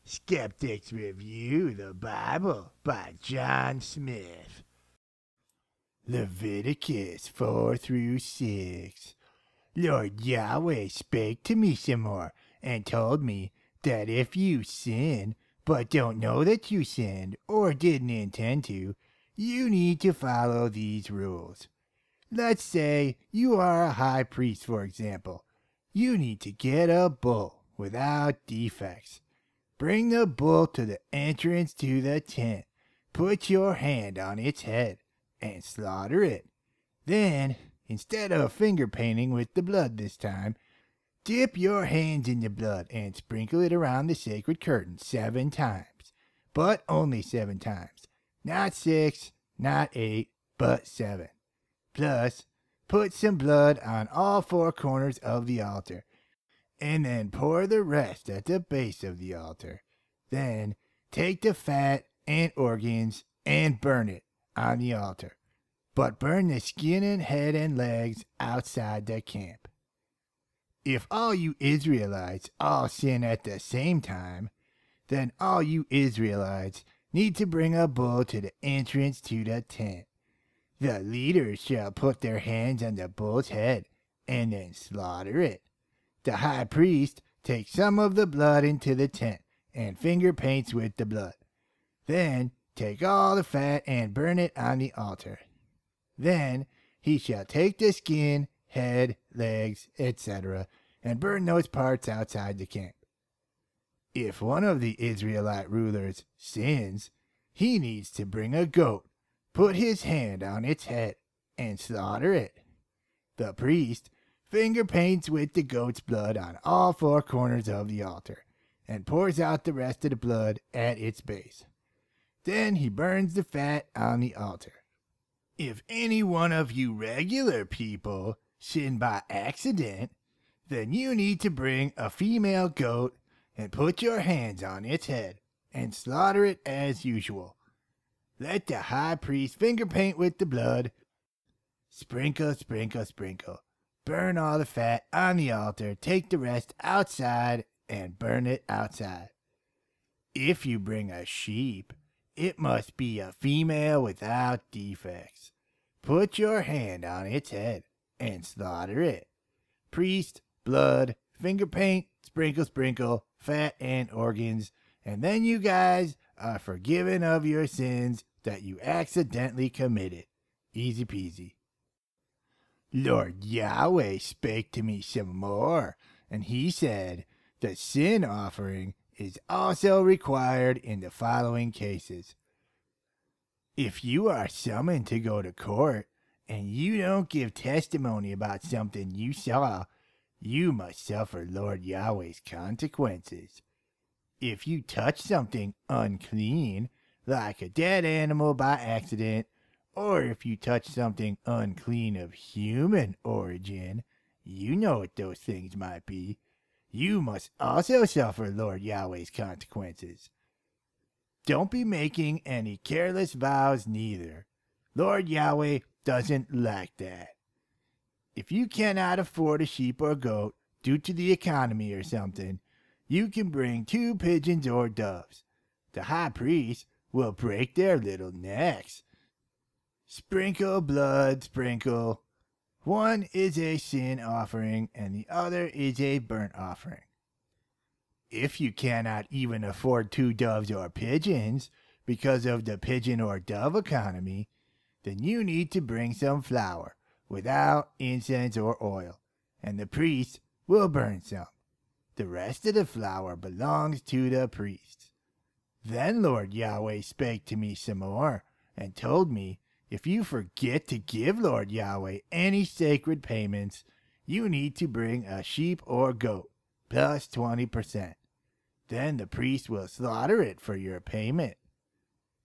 Skeptics Review the Bible by John Smith. Leviticus 4 through 6. Lord Yahweh spake to me some more and told me that if you sin, but don't know that you sinned or didn't intend to, you need to follow these rules. Let's say you are a high priest, for example. You need to get a bull without defects. Bring the bull to the entrance to the tent. Put your hand on its head and slaughter it. Then, instead of finger painting with the blood this time, dip your hands in the blood and sprinkle it around the sacred curtain 7 times. But only 7 times. Not 6, not 8, but 7. Plus, put some blood on all 4 corners of the altar, and then pour the rest at the base of the altar. Then take the fat and organs and burn it on the altar, but burn the skin and head and legs outside the camp. If all you Israelites all sin at the same time, then all you Israelites need to bring a bull to the entrance to the tent. The leaders shall put their hands on the bull's head and then slaughter it. The high priest takes some of the blood into the tent and finger paints with the blood. Then take all the fat and burn it on the altar. Then he shall take the skin, head, legs, etc., and burn those parts outside the camp. If one of the Israelite rulers sins, he needs to bring a goat, put his hand on its head, and slaughter it. The priest finger paints with the goat's blood on all 4 corners of the altar, and pours out the rest of the blood at its base. Then he burns the fat on the altar. If any one of you regular people sin by accident, then you need to bring a female goat and put your hands on its head and slaughter it as usual. Let the high priest finger paint with the blood. Sprinkle, sprinkle, sprinkle. Burn all the fat on the altar, take the rest outside, and burn it outside. If you bring a sheep, it must be a female without defects. Put your hand on its head and slaughter it. Priest, blood, finger paint, sprinkle, sprinkle, fat and organs, and then you guys are forgiven of your sins that you accidentally committed. Easy peasy. Lord Yahweh spake to me some more, and he said, the sin offering is also required in the following cases. If you are summoned to go to court, and you don't give testimony about something you saw, you must suffer Lord Yahweh's consequences. If you touch something unclean, like a dead animal by accident, or if you touch something unclean of human origin, you know what those things might be, you must also suffer Lord Yahweh's consequences. Don't be making any careless vows neither. Lord Yahweh doesn't like that. If you cannot afford a sheep or goat due to the economy or something, you can bring 2 pigeons or doves. The high priest will break their little necks. Sprinkle, blood, sprinkle. One is a sin offering, and the other is a burnt offering. If you cannot even afford 2 doves or pigeons because of the pigeon or dove economy, then you need to bring some flour without incense or oil, and the priest will burn some. The rest of the flour belongs to the priests. Then Lord Yahweh spake to me some more, and told me, if you forget to give Lord Yahweh any sacred payments, you need to bring a sheep or goat, plus 20%. Then the priest will slaughter it for your payment.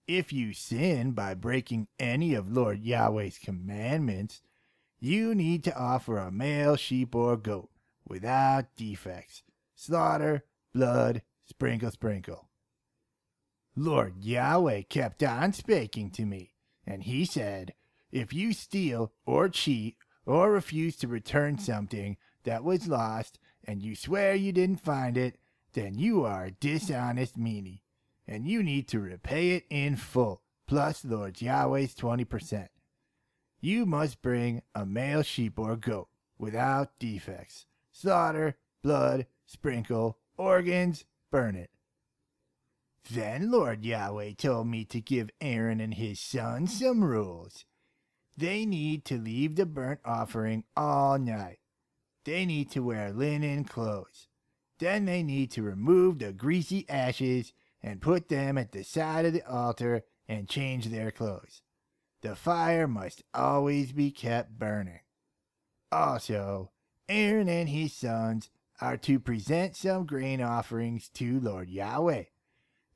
If you sin by breaking any of Lord Yahweh's commandments, you need to offer a male sheep or goat, without defects. Slaughter, blood, sprinkle, sprinkle. Lord Yahweh kept on speaking to me, and he said, if you steal or cheat or refuse to return something that was lost, and you swear you didn't find it, then you are a dishonest meanie, and you need to repay it in full, plus Lord Yahweh's 20%. You must bring a male sheep or goat without defects. Slaughter, blood, sprinkle, organs, burn it. Then Lord Yahweh told me to give Aaron and his sons some rules. They need to leave the burnt offering all night. They need to wear linen clothes. Then they need to remove the greasy ashes and put them at the side of the altar and change their clothes. The fire must always be kept burning. Also, Aaron and his sons are to present some grain offerings to Lord Yahweh.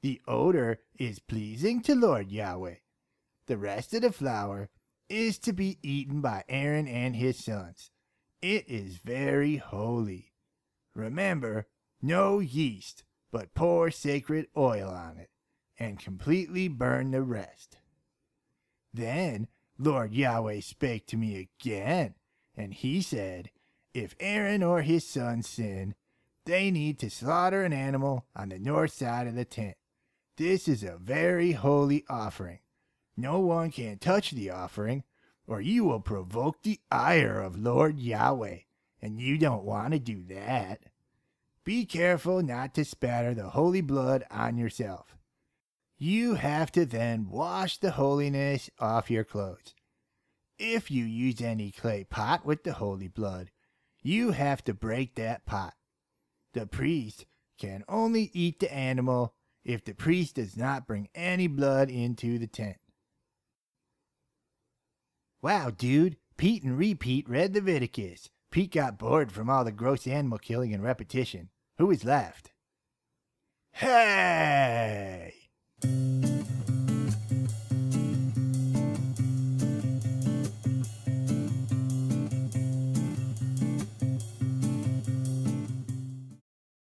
The odor is pleasing to Lord Yahweh. The rest of the flour is to be eaten by Aaron and his sons. It is very holy. Remember, no yeast, but pour sacred oil on it, and completely burn the rest. Then Lord Yahweh spake to me again, and he said, if Aaron or his sons sin, they need to slaughter an animal on the north side of the tent. This is a very holy offering. No one can touch the offering, or you will provoke the ire of Lord Yahweh, and you don't want to do that. Be careful not to spatter the holy blood on yourself. You have to then wash the holiness off your clothes. If you use any clay pot with the holy blood, you have to break that pot. The priest can only eat the animal if the priest does not bring any blood into the tent. Wow, dude, Pete and Repeat read Leviticus. Pete got bored from all the gross animal killing and repetition. Who is left? Hey!